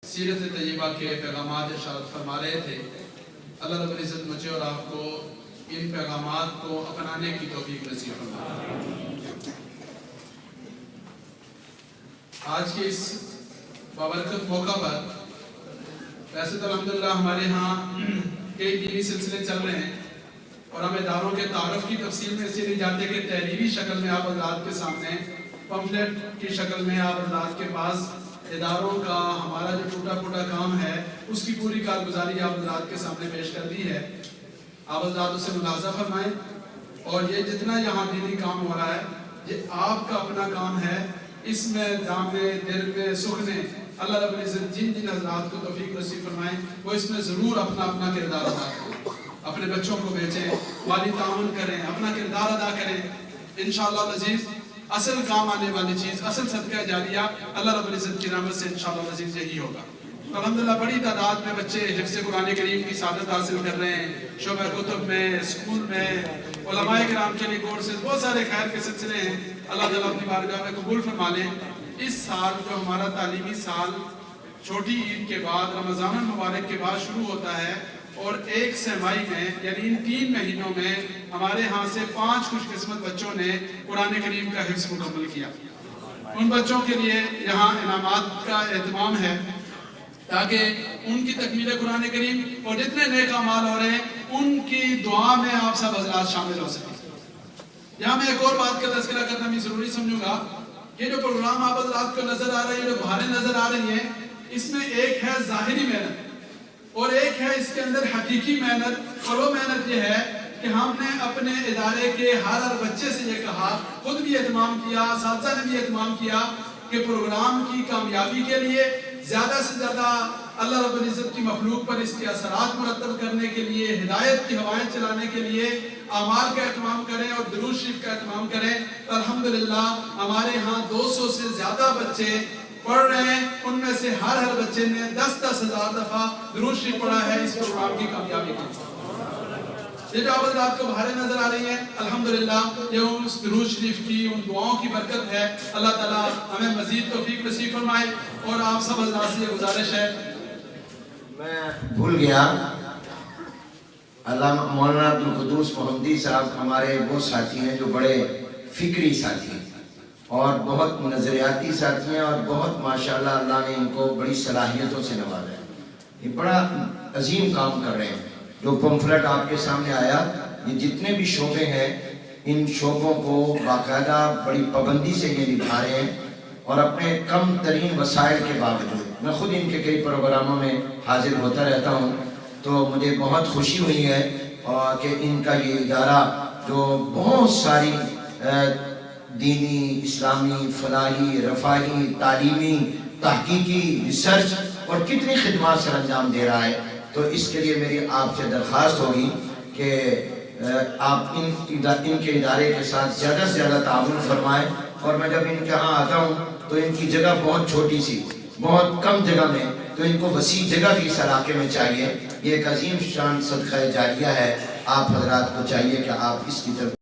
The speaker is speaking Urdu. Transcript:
سیرت طیبہ کے پیغامات ارشاد فرما رہے تھے۔ اللہ رب العزت مجھے اور آپ کو ان پیغامات کو اپنانے کی توفیق نصیب فرمائے۔ آج کے اس بابرکت موقع پر ویسے تو الحمدللہ ہمارے ہاں کئی دینی سلسلے چل رہے ہیں اور ہم اداروں کے تعارف کی تفصیل میں اسے نہیں جاتے کہ تحریری شکل میں آپ حضرات کے سامنے پمفلیٹ کی شکل میں آپ حضرات کے پاس اداروں کا ہمارا جو ٹوٹا پھوٹا کام ہے اس کی پوری کارگزاری آپ حضرات کے سامنے پیش کر دی ہے۔ آپ حضرات اسے ملاحظہ فرمائیں اور یہ جتنا یہاں دینی کام ہو رہا ہے یہ آپ کا اپنا کام ہے، اس میں دامے دل میں سکھنے اللہ رب العزت جن جن حضرات کو توفیق نصیب فرمائیں وہ اس میں ضرور اپنا اپنا کردار ادا کریں، اپنے بچوں کو بھیجیں، مالی تعاون کریں، اپنا کردار ادا کریں۔ انشاءاللہ العزیز اصل کام آنے والی چیز، اصل صدقہ جاریہ اللہ رب العزت کی رحمت سے انشاءاللہ العزیز یہی ہوگا۔ الحمدللہ بڑی تعداد میں بچے حفظ قرآن کریم کی سعادت حاصل کر رہے ہیں، شعبہ کتب میں، اسکول میں، علماء کرام کے لیے کورسز، بہت سارے خیر کے سلسلے ہیں۔ اللہ تعالیٰ اپنی بارگاہ میں قبول فرما لیں۔ اس سال جو ہمارا تعلیمی سال چھوٹی عید کے بعد رمضان المبارک کے بعد شروع ہوتا ہے اور 1 سہ-مائی میں یعنی ان 3 مہینوں میں ہمارے ہاں سے 5 خوش قسمت بچوں نے قرآن کریم کا حفظ مکمل کیا۔ ان بچوں کے لیے یہاں انعامات کا اہتمام ہے تاکہ ان کی تکمیل قرآن کریم اور جتنے نیک اعمال ہو رہے ہیں ان کی دعا میں آپ سب حضرات شامل ہو سکیں۔ یہاں میں ایک اور بات کا تذکرہ کرنا بھی ضروری سمجھوں گا، یہ جو پروگرام آپ حضرات کو نظر آ رہے ہیں، جو بہاریں نظر آ رہی ہیں، اس میں ایک ہے ظاہری محنت اور ایک ہے اس کے اندر حقیقی محنت، اور وہ محنت یہ ہے کہ ہم نے اپنے ادارے کے ہر بچے سے یہ کہا، خود بھی اہتمام کیا، اساتذہ نے بھی اہتمام کیا کہ پروگرام کی کامیابی کے لیے زیادہ سے زیادہ اللہ رب العزت کی مخلوق پر اس کے اثرات مرتب کرنے کے لیے، ہدایت کی ہوائیں چلانے کے لیے اعمال کا اہتمام کریں اور درود شریف کا اہتمام کریں۔ تو الحمدللہ ہمارے ہاں 200 سے زیادہ بچے پڑھ رہے ہیں، ان میں سے ہر بچے نے 10-10 ہزار دفعہ درود شریف پڑھا ہے اس پروگرام کی کامیابی کے لیے۔ یہ جو آپ حضرات کو بہاریں نظر آ رہی ہیں، الحمدللہ یہ اس درود شریف کی ان دعاؤں کی برکت ہے۔ اللہ تعالیٰ ہمیں مزید توفیق نصیب فرمائے، اور آپ سب حضرات سے یہ گزارش ہے۔ میں بھول گیا، علامہ مولانا عبدالقدوس محمدی صاحب ہمارے وہ ساتھی ہیں جو بڑے فکری ساتھی ہیں اور بہت نظریاتی ساتھی ہیں اور بہت ماشاءاللہ اللہ نے ان کو بڑی صلاحیتوں سے نوازا ہے۔ یہ بڑا عظیم کام کر رہے ہیں۔ جو پمفلٹ آپ کے سامنے آیا، یہ جتنے بھی شعبے ہیں ان شعبوں کو باقاعدہ بڑی پابندی سے یہ نبھا رہے ہیں اور اپنے کم ترین وسائل کے باوجود، میں خود ان کے کئی پروگراموں میں حاضر ہوتا رہتا ہوں، تو مجھے بہت خوشی ہوئی ہے کہ ان کا یہ ادارہ جو بہت ساری دینی، اسلامی، فلاحی، رفاہی، تعلیمی، تحقیقی، ریسرچ اور کتنی خدمات سر انجام دے رہا ہے، تو اس کے لیے میری آپ سے درخواست ہوگی کہ آپ ان کے ادارے کے ساتھ زیادہ سے زیادہ تعاون فرمائیں۔ اور میں جب ان کے ہاں آتا ہوں تو ان کی جگہ بہت چھوٹی سی، بہت کم جگہ میں، تو ان کو وسیع جگہ بھی اس علاقے میں چاہیے۔ یہ ایک عظیم شان صدقہ جاریہ ہے، آپ حضرات کو چاہیے کہ آپ اس کی طرف